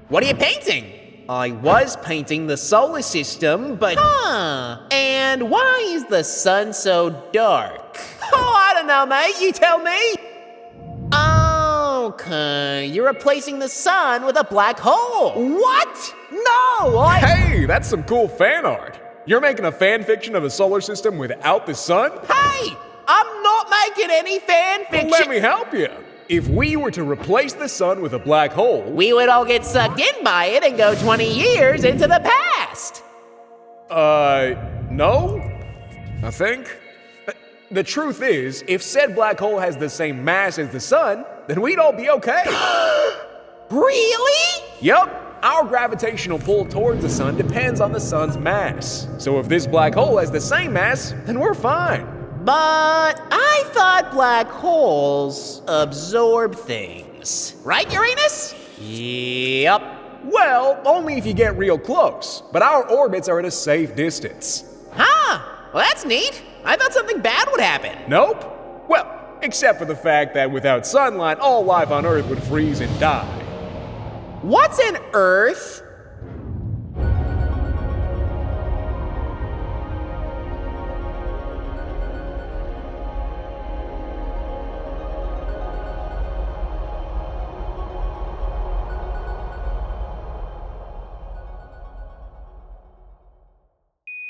What are you painting? I was painting the solar system, but... And why is the sun so dark? Oh, I don't know, mate. You tell me. Okay, you're replacing the sun with a black hole. What? No, Hey, that's some cool fan art. You're making a fan fiction of a solar system without the sun? Hey, I'm not making any fan fiction. Well, let me help you. If we were to replace the sun with a black hole, We would all get sucked in by it and go 20 years into the past. no, I think. The truth is, if said black hole has the same mass as the sun, then we'd all be okay. Really? Yup. Our gravitational pull towards the sun depends on the sun's mass. So if this black hole has the same mass, then we're fine. But I thought black holes absorb things. Right, Uranus? Yep. Well, only if you get real close. But our orbits are at a safe distance. Well, that's neat. I thought something bad would happen. Nope. Well, except for the fact that without sunlight, all life on Earth would freeze and die. What's an Earth